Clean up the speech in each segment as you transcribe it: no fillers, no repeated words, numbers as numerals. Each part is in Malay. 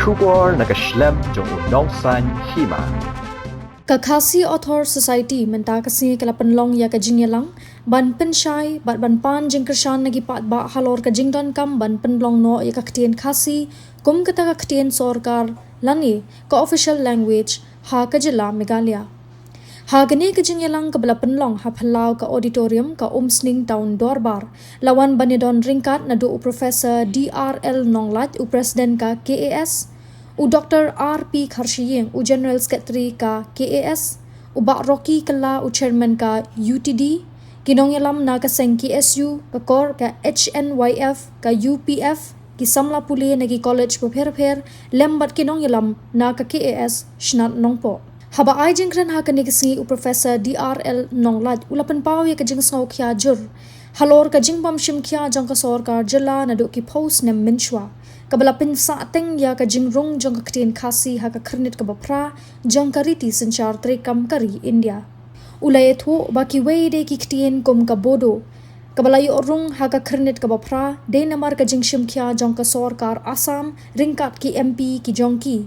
Shubor nakaslem jong unongsan hima. Kakasi Author Society menta kasi kalapanlong ya kajingyalang ban pensyai bat ban pan jing kershan nagi pat ba halor kajingdon kam ban penlong no ya kaktien kasi kum kata kaktien sorkar lani ka official language ha kajila Meghalaya. Ha gani kajingyalang kabala penlong ha phalau ka auditorium ka umsning town Dorbar lawan banidon ringkat na do Professor DRL Nonglat u President ka KAS u Dr. R.P. Kharshiyeng u General Secretary ka KAS u Bak Rocky Kala u Chairman ka UTD kinong yalam na kaseng KSU ka kor ka HNYF ka UPF ki samla puli nagi college po pher lembat kinong yalam na ka KAS shnat nongpo haba ai jingkran ha kani kasi u Professor DRL Nonglat ulapan paw ya kajing saw kya jur halor kajing bam shim kya jang ka sarkar jilla na do ki post nem minshwa kabala pinsa teng ya kajing rong jang ka ktien khasi ha ka khrnit ka bapra jang ka riti sanchar trekam kari India ulay tho baki way de ki ktien kom ka bodo kabala yo rong ha ka khrnit ka bapra de namar ka jing shim kya jang ka sarkar Assam ringkat ki MP ki jongki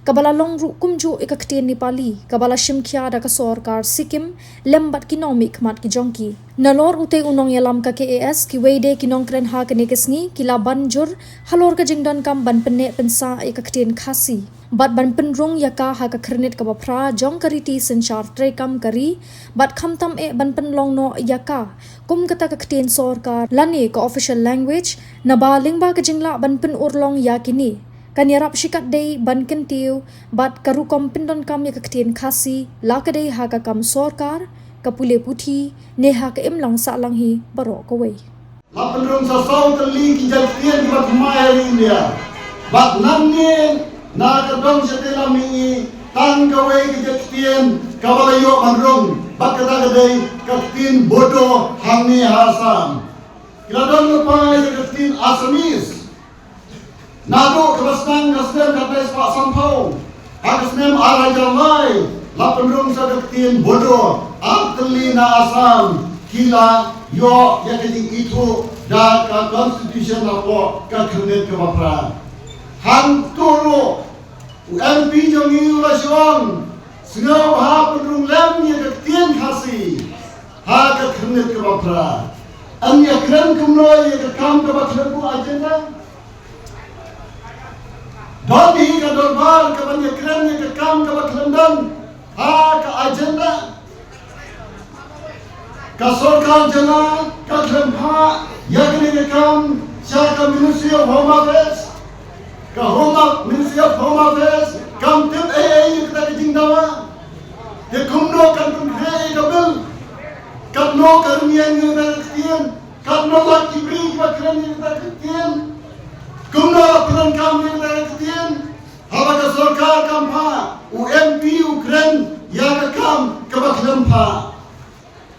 kabala long ru kumju ikaktien Nepali kabala shimkya da ka sarkar Sikkim lembat kinomik mat ki jongki nalor ute unong yalam ka KAS ki weide kinong kren ha ka nekesni kila banjur halor ka jingdan kam ban penne pensa ikaktien khasi bat ban penrong yaka ha ka khrnit ka bapra jong kariti sanchar trekam kari bat khamtam ban penlong no yaka kum kata ka ktien sarkar lani ka official language na ba lingba ka jingla ban pen urlong yakini kanyarap shikat day ban kentiu bat karu kompindon kam ya kaktien khasi lakadei ha ka kam sarkar kapule puthi neha ka imlang sa lang hi baro ko wei lapendrong sa south li ki jaltien bat mai India bat namne na ka dong sa tela mi tang ka wei ki jaltien kabalayo bandrong bat ka day kaktien bodo hamni hasam kiladon pa ya kaktien Assamese Nado kerasnang kasnem kates Pak Sampau Akasnem Arajalai Lapendrong sa kaktien bodo Arteli na asam Kila yo ya kajing itu Da ka constitution ako Ka kernit ka bapra Hanturo UMP jong iulasyon Sengaw ha pendrong lem ya kaktien khasi Ha ka kernit ka bapra An ya kren kumno ya kakam ka baklebu agenda Dodi ka dorbar ka banya kremnya ka kam ka baklandan ha ka agenda ka sarkar jana ka kremha yakni ka kam sha ka Ministry of Home Affairs ka Ministry of Home Affairs kam tip ai ka ta jingdawa te kumno kan kre ka bil ka no karmiyan ni ta tien ka no la kibri ka kremnya ta tien Kumna peran kami berketian, habaga sarkar kampa, UMP Ukraine yang kam kabak lempa.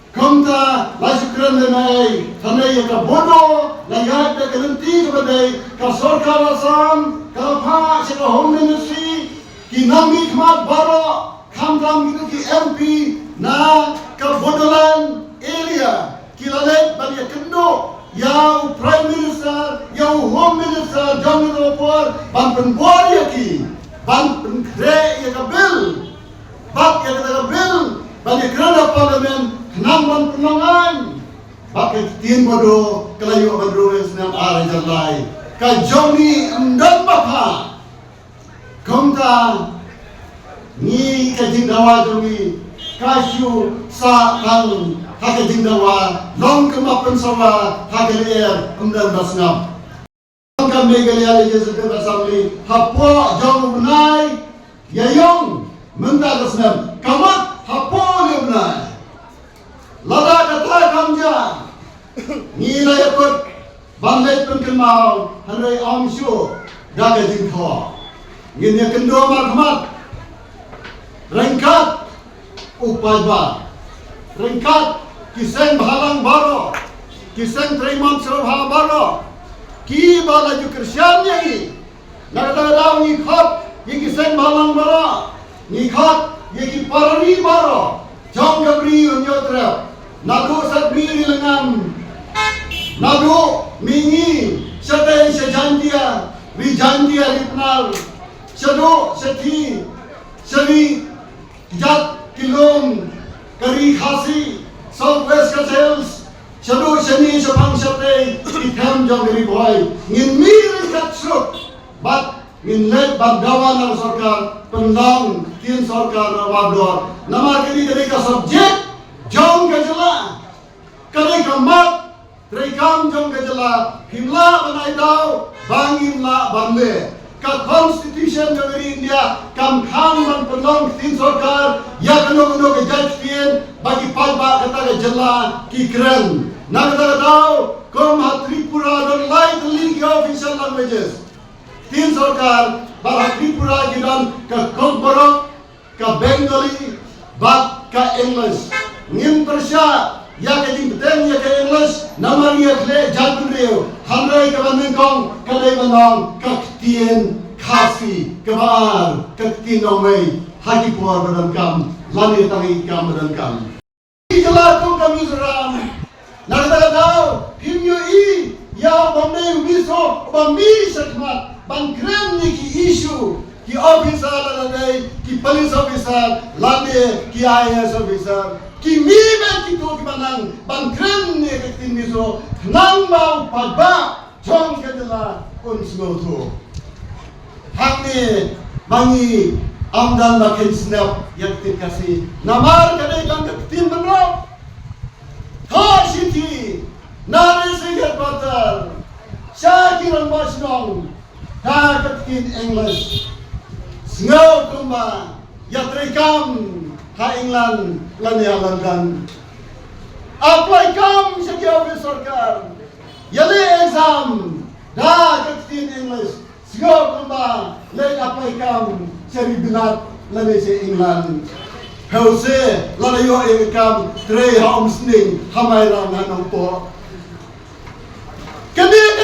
Kumta laju keren denai, tanai yang kabodo, layat dan kerenti kepada ka sarkar Assam, kampa seka Home Ministry, kinami kmat baro, kamtam itu ki MP na kabodolan area, kilalet bagi kendo. Yang Prime Minister, yang Home Minister, John Ropor, ban buat yaki, ban kre ya kabil, bak ya kabil, ban kerana Parlimen, kenam ban penangan, bak tin bodo, kelayu abadro senam arah jalai, kajoni endam bapa, komta, ni kajing dawa jomi, kasyu sa kang. Haka jingdawa, long kemapan sawa, haka liar, umdan basngap. Long kami galiar Yesus Assembly, hapo jong benai, yayong, menta kesnam, kamat hapo le benai. Lada kata kamja, nila yakut, bandai pengkemau, hanai amsyu, daga jingkawa. Ngin kendua marhamat, rengkat, upajba, rengkat, kiseng bahalang baro, kiseng teriman serabha baro, ki balaju kersiannya ni, nada ni khat, ye kiseng bahalang baro, ni khat, ye ki parani baro, jom kabri unyotra, nado sabri lengan, nado mingi, syadai sejantia, wijantia lipnal, Shadow, Shati, Shani, Jat, Kilom, Kari Khasi, Southwest Hills, Shadow, Shani, Shapang Shate, Itam Jongari Boy, Ngin Mir Katsuk, but Ngin Let Bagdawan ng Sarkar, Pendang, Tin Sarkar ng Wabdor, Nama kini ka subject, Jong Kajala, Kani ka mat, Trekam Jong Kajala, Himla Banay Daw, Bangin La Bamle, Ka Constitution ng India, Kam Kham ng Pendang, Tin Sarkar, Yakanong ke Judge Tien, Bagi Palba Kata Kajala, Kikren, Nagata Daw, Kom Tripura, don't like the league official languages. Tin Sarkar, Barat Tripura gidan ke Kokborok, ke Bengali, bat ke English. Ngin Persya, ya ke jing beteng ya ke English, nama dia kle jadun reo. Handai ke Bandengkong, ke Lebanon, ke Tien Khasi, ke Baar, ke Tien Omei, Haki Puar badan kam, lani tangi kam badan kam. Ikalah kami seram. Nagata daw, himyo I, ya bamne miso, bami sakmat. Bangkrem ni ki issue, ki officer lalai, ki police officer, lade ki IAS officer, ki mime ki to ki manang, bangkrem ni ketin miso, nang mau padba, jong kedela unsgoto. Hakni bangi amdan makin snap yaktin kasi, namar kadai kang ketin benro, Thor City, Nari Singat Batar, Shakiran Basnong. Kakatin English, Snow Kumba, Yatrikam, Ha England, Lania London. Apply kam sa office sarkar. Yali exam, Kakatin English, Snow Kumba, Lay apply kam sa Ribilat, Lani sa England. Hause, Lanayo Ekam, Trey Homsning, Hamayran Hanong po. Kani!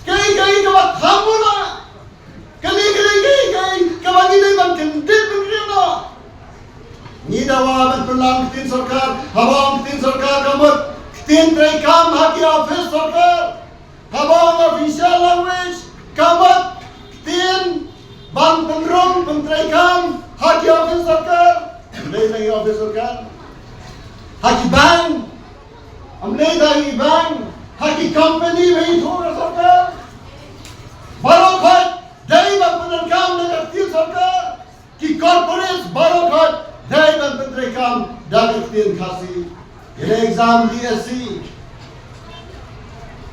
Kay kabat hamuna, kay kabat ini bang kendit begini. Ni dawa ban pulang tin sarkar, habang tin sarkar kamut, tin trekam haki office sarkar, habang official language kamut, tin ban penrong pentrekam haki office sarkar, lagi office sarkar, haki bank, lagi bank. Haki company में थोड़ा सरकार, बारोखत दाई बंदर काम न करती सरकार, कि कॉर्पोरेट बारोखत दाई बंदर काम डालती खासी, ये एग्जाम DSC,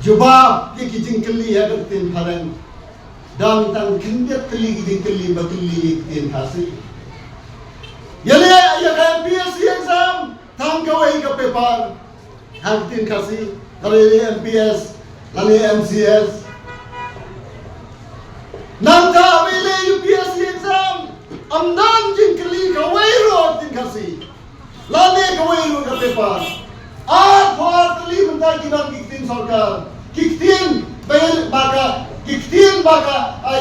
जवाब ये कि जिंकली है करती फलन, दाम तंग किंजत कली की जिंकली बकली करती खासी, ये MPSC एग्जाम तंग कवई का पेपर, करती खासी. Lalu MPS, lalu MCS. Nanta amile UPSC exam, amdan jingkeli kawairo tingkasi. Lalu kawairo ka paper. Kuat kali mentah kita kiktin sarkar, kiktin bayar baka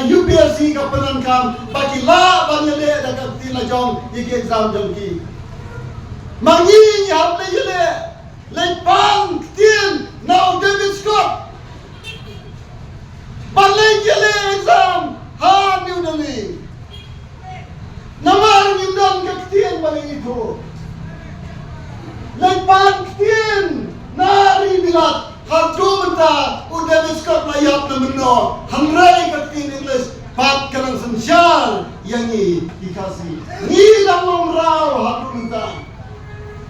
UPSC ka penankam, baki la banyale dah kiktin la jom iki exam jom ki. Mangi hap le jele, lepang kiktin. Now David Scott, balik jale exam, New Delhi. Namar ngindon kaktian balik itu. Lepan kaktian, nari bilat, hardu mentah, David Scott layap na meno, hangrai kaktian English, pat kanang sensyal, yang dikasih. Ni dalam raw hardu mentah.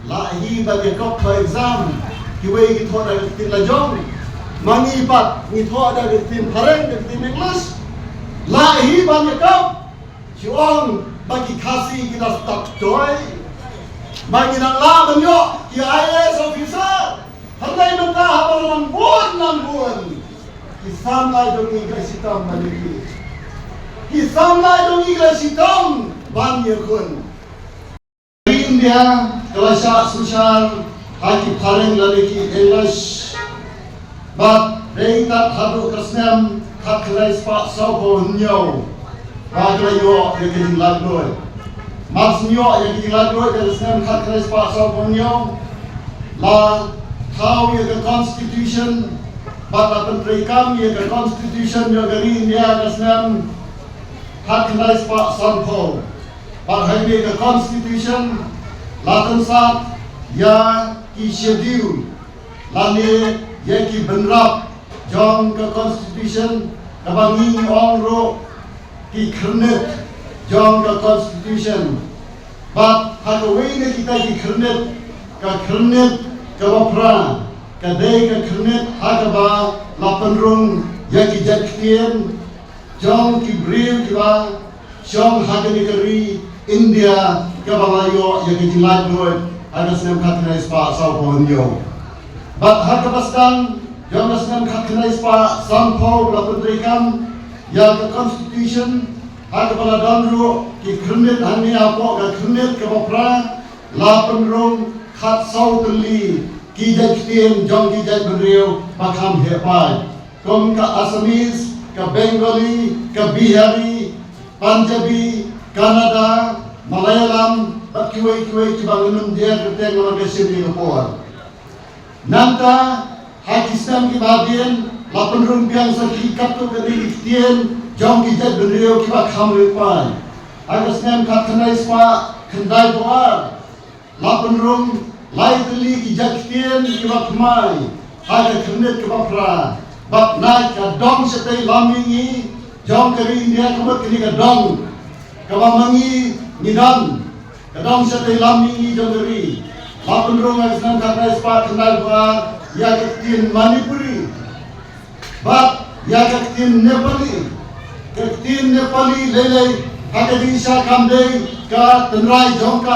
Lahi bagi kau exam. Kiway gitu ada ketin lajong, mangipat gitu ada ketin pareng ketin English, lahi banyak kau, siang bagi kasih kita stop toy, bagi nang la banyak, ki IAS officer, handai mentah apa lambuan, kisam lai dong Inggris hitam balik, kisam lai dong Inggris hitam banyak kun. India kelas sosial. Haki pareng laliki English, but they tak hadu kesnem tak kelai spak sopo nyau, bagai yo yang kita lakukan. Mas nyau yang kita lakukan kesnem tak kelai spak sopo nyau, la tahu yang ke Constitution, but la penterikam yang ke Constitution yang dari India kesnem kat kendai sepak sanpo. Pak hai ke constitution latan sat ya ki schedule lani ya ki benrap jong ke constitution kabangi ong ro ki kernet jong ke constitution. But hakawai ne kita ki kernet ka bapra ka dei ka kernet hakaba lapanrung ya ki jaktian jong ki brief ki ba jong hakani kari India ka balayo ya ki jilat road ada senam khatna ispa sau ponyo. But hakabastan jong senam khatna ispa sampo lapantrikan ya ke constitution hakabala danro ki kernet hani apo ka kernet ka bapra lapanrung khat sau teli ki jaktian jong ki jak beriu pakam hepai kom ka Assamese ka Bengali ka Bihari Punjabi Canada Malayalam at kiway kibangunum dia keteng orang kesini luar nanta hakisam kibadian lapan rumpiang sakikat tu kali ikhtian jong kijat beriu kibak hamripan agas nem kat kenai spa kendai doar lapan rum lai teli kijat ikhtian kibak mai haga kernet kibak ra bak naik ka dong setai lamingi jong kari India kemat kini ka dong kawamangi nidan kadang setai lamingi jong kari lapan rum agas nem kat kenai spa kendai doar ya ketin Manipuri bak ya ketin Nepali lelai haga disha kamdei ka tenrai jong ka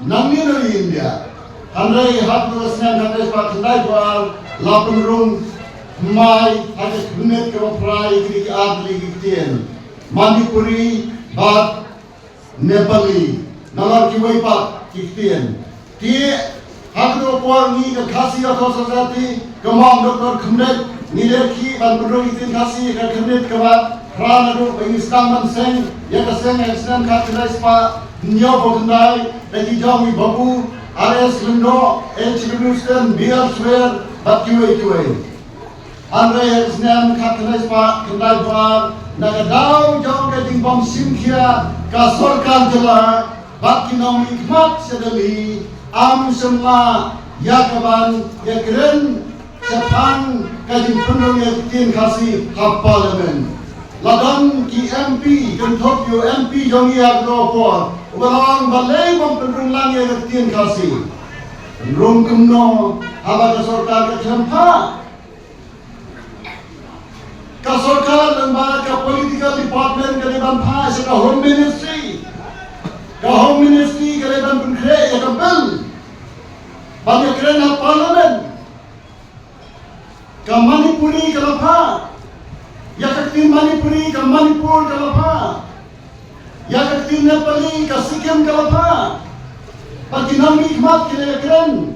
nang ni dari India handai hat terus nem kat kenai spa kendai doar lapan rum mai haga kernet ka prai kini ki adli kitien Manipuri bat Nepali nalar ki waipat kitien ti hagdo por ni ka khasi atho society kamam doktor khumnet ni lekhi ban bro itin khasi ka khumnet ka ba prana ro bengistan man seng ya ka seng exam ka trai spa nyo bogndai lagi jawi babu RS Lindo H Livingston BR Swear bat kiwe Andre Exam Kathanes Pak Kendai Bar Nagadau Jong Kajing Bom Simkhia Kasorkan Jela Bakinom Hikmat Sedali Am Semla Yakaban Yakren Japan Kajing Pendung Yakin Kasi Hab Parliament Ladang Ki MP Kentok Yo MP Jongi Agropor Ubalang Balai Bom Pendung Lang Yakin Kasi Pendung Kumno Haba Kasorkan Kachampa Kasorkan lembaga ka political department ka leban pas ka home ministry ka leban pengkre ya ka bill banyak kena parlimen ka Manipuri ka lapa ya ka tin Manipuri ka Manipur ka lapa ya ka tin Nepali ka Sikkim ka lapa bagi nami hikmat keren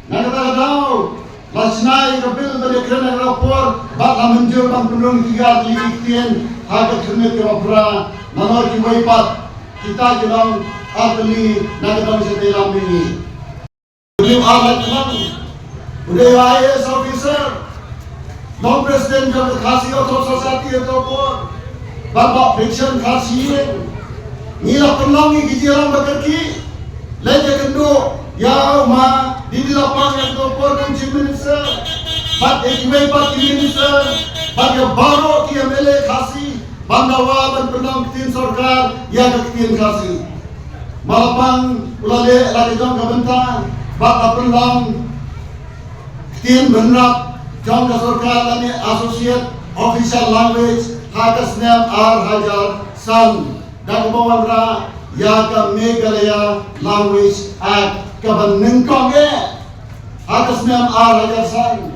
nagata daw Lacnai kabil dari kerana rapor bak lamenjur bang penung 3 ikhtian haga kernet ke bapra nanor ki waipat kita jelang atli nagadang setai lamini beliau alat nang udah IAS officer non president jam khasi atau society atau por bak fiction khasi ni la penangi gijiran bakarki leje kendo ya ma di lapang yang kopor kunci minister bat ekiwai bat minister bat ya baro ki MLA khasi bandawa ban penang ketin sarkar ya ketin khasi malapang ulale lagi jong ka bentang bat penang ketin benrap jong ka sarkar lani associate official language hagas nem Hajar San dan bawan ra ya ka Meghalaya Language Act kaban nengkong atas nam Hajar San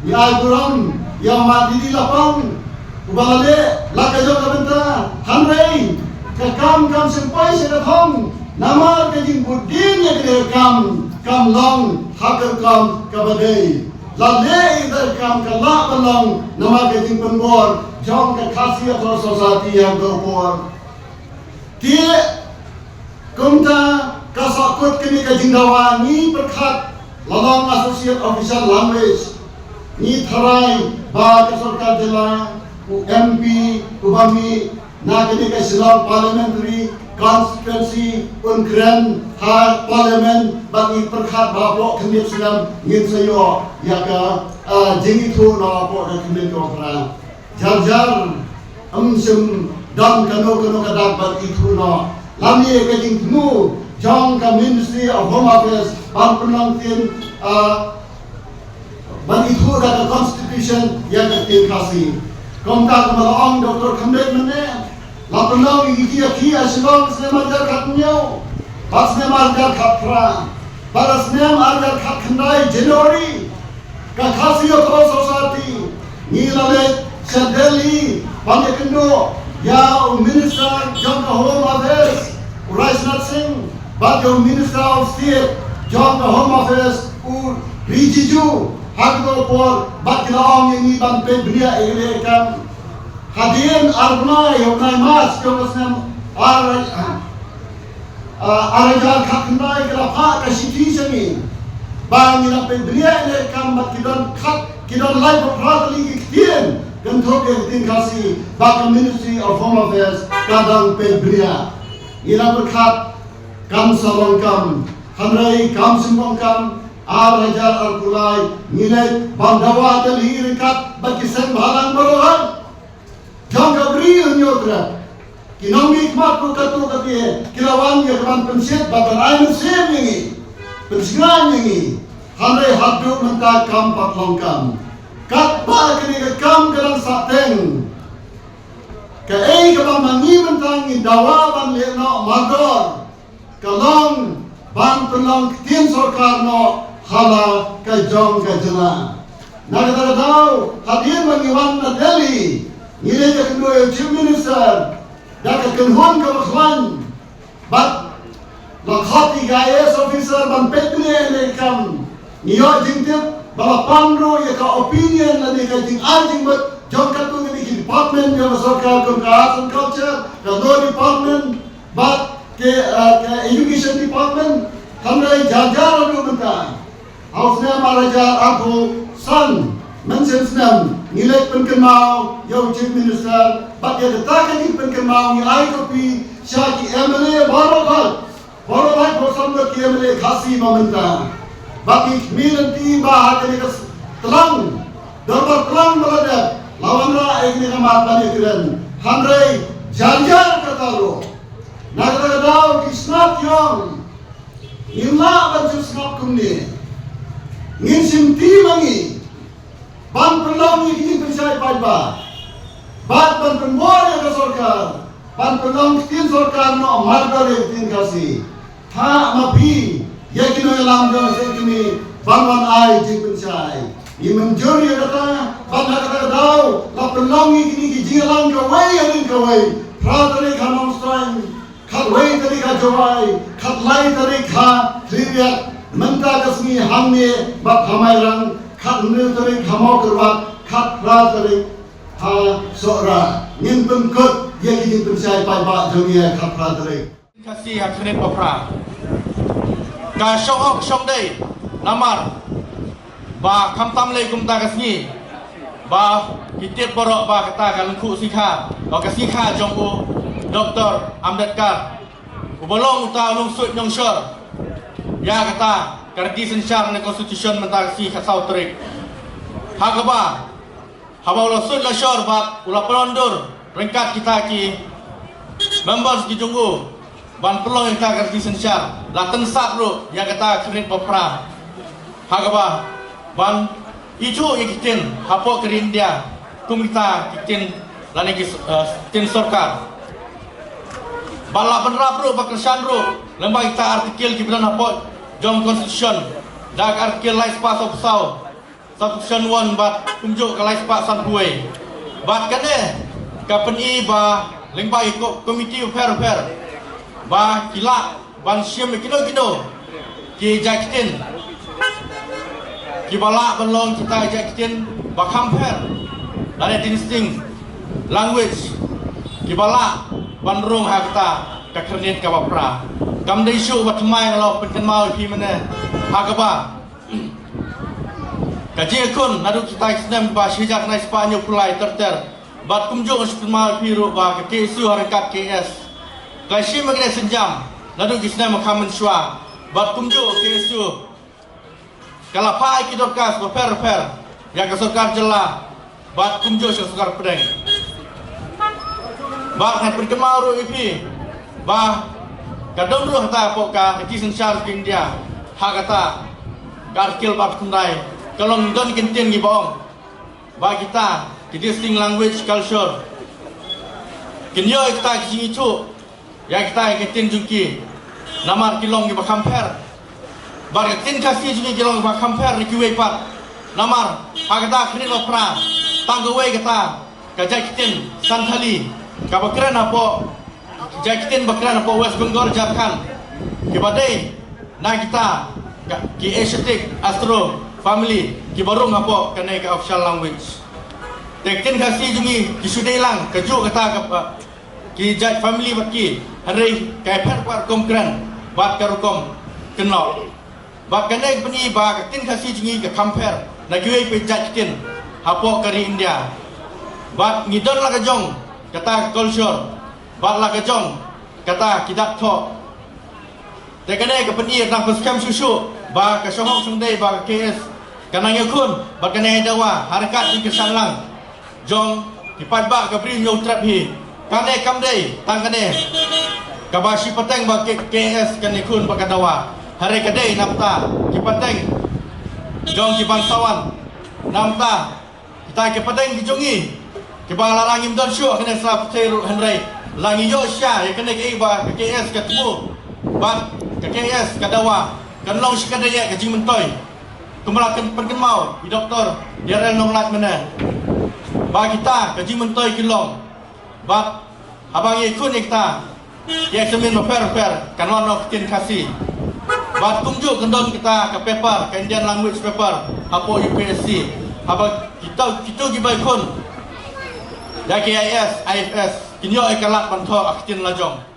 ni Al-Quran yang mati di lapang ubalale lakajo kabenta hanrei kam sempai sedathong nama kajing budin ya kede kam long hakar kam kabadei lale idar kam kala balong nama kajing penbor jong ka khasi atau society yang berpor tie kumta kasakut kini kajingdawa ni berkat lalong associate official language ni tharai ba ka sarkar jela MP ubami na kini ke Shillong Parliamentary Constituency unkren ha Parliament bagi perkhat bapok kemip Silam ngin sayo ya ka jingi thu na bapok dan kemip ko pra jar sim dan kano kadang bagi thu na lami ke jing mu jong ka Ministry of Home Affairs ban penang tin bagi thu ka Constitution yang ke kasi Komtak Malong Dr. Khamdet Mane Lapandang Iki Aki Ashilong Snem Arjar Khatnyau Pas Snem Arjar Khatra Paras Snem Arjar Khatkhandai January Kakhasi Otro Society Nilale Shadeli Pandekendo Ya Minister John Home Affairs Rajnath Singh But your Minister of State John Home Affairs Rijiju Hagdo por bakilong yang ibang pebria elekan hadirin arna yang mas kosnem arajan khaknai grapa kasiti seni bang ina pebria elekan bakidon khat kidon lai propratli kitien gentok tin kasi bak Ministry of Home Affairs kadang pebria ina berkat kam salongkam hamrai kam simbongkam Raja Al-Qulai nilai bandawa terhir kat bagi sembalang berohan jangan beri unyotra kinongi kmat ko katu kati kilawan ya kaman pensiat badan air sem ini pensingan ini hamre hadu mentah kam patlongkam kat ba kini kam kelang sateng ke kabang mangi mentang dawa ban leno magor kalong ban pelong tim sarkar no hala kajong kajana nagara daw hadir mengiwan na Delhi nilai ke kedua Chief Minister dan kekenhuan kebakhwan bat lakhati IAS officer ban petri elekam niyo jingtip balapandro ya ka opinion na ni ka jing ajing bat jong katu ni department ya sarkar ka arts and culture ka law department bat ke education department hamrai jajar adu benta Hausnya Maharaja Aku San Mensensenam nilai penkemau yang Chief Minister bat dia katakan ini penkemau ni ai kopi syaki MLA barobat bosan ke MLA khasi meminta bagi minanti bah kini telang dapat telang meledak lawan ra ini kamat bani keren handrai janjar kata lo nagara dau kisnat yong illa bantu snap kumni ngin simti mangi ban pelong ni kini pensai paiba ban penmor ya sarkar ban pelong tin sarkar no marga re tin kasi tha mapi ya kino lam do se kini ban ai jing pensai ni menjuri kata ban kata dau la pelong ni kini jilang ka wai pradare khanom strain khat wai tari ka jawai khat lai tari kha lihat Menta kasmi hamne bak hamairan khat nuteri khamau kerbat khat rateri ha sora ngin pengkut ye kini pensai pai ba jomia khat rateri kasih haknet popra ka shong dei namar ba kham tam le kum ta kasni ba kitet borok ba kata kan khu sikha ba kasikha jong u Dr. Ambedkar ubolong ta lung sut nyong shor ya kata karti sensyar na konstitusi mentang si khasau terik hagaba habaulah sud la syar bat ulah pelondur ringkat kita ki members ki junggu ban pelong kita karti sensyar la tensat ru ya kata kredit popra hagaba ban itu yang kitin hapo kerin dia tum kita kitin lani ki tin sarkar bala penrap ru pakersan ru lembang kita artikel ki bilan hapo jom konstitusi dak artikel lai spa sopsau subsection 1 bat tunjuk ke lai spa sanpuai bat kane kapeni ba lengba ikut komiti fair ba kila ban siam kino ki jakitin ki bala belong kita jakitin ba compare dan insting language ki bala ban rong hakta ka kernet ka bapra kam dei shu bat mai lo pen mau pi mane hagaba kaji kun nadu kita islam ba sijak na Spanyol pulai terter bat kumjung semal piru ba ke KSU harakat KS kaisi magna senjam lalu kisna makamen shwa bat kumjung KSU kalapai kidorkas ba per yang kesokar jela bat kumjung sokar pedeng ba han perkemau ru ipi ba kadang ru hata poka kisi sensar ke India hakata karkil bat kundai kalong don kintin gi bong ba kita distinct language culture kinyo kita kisi itu ya kita kintin juki namar kilong gi ba compare ba kintin kasi juki kilong ba compare ni kiwe pat namar hakata kini ba pra tanggawe kita kajakitin santali ka bakran apo jakitin bakran apo West Bengal Jharkhand kibadai na kita ki Asiatic Astro family ki barung apo kanai ka official language tekin kasi jungi ki sudailang keju kata ki jaj family baki hari kai per par komkran bat karukom kenok ba kanai peni ba tin kasi jungi ka compare na kiwe pe jaj tin apo kari India bat ngidon la kajong kata culture bat la kajong kata kidak tho tekanai ka peni nang paskam susu ba ka sohong sungdai ba KS kanang yakun ba kanai dawa harakat di kesalang jong dipat ba ka bri nyau trap hi kanai kamdai tang kanai ka ba si pateng ba KS kanai kun ba kadawa hari kadai napta ki pateng jong ki bangsawan namta kita ki pateng ki jongi ki ba larangim don syu kanai sap teru henrai langi yo sya ya kanai ki ba KS ketemu ba KS kadawa kanlong sikadaya ka jingmentoy kumalakan perkemau di doktor dia nong lat mana ba kita ka jingmentoy kilong ba abang ikun kita ya semin per kanwan nok tin kasi ba tunjuk kendon kita ke paper ke Indian language paper apo UPSC apa kita gibai kun ya KIS IFS kinyo ekalat bantu aktin lajong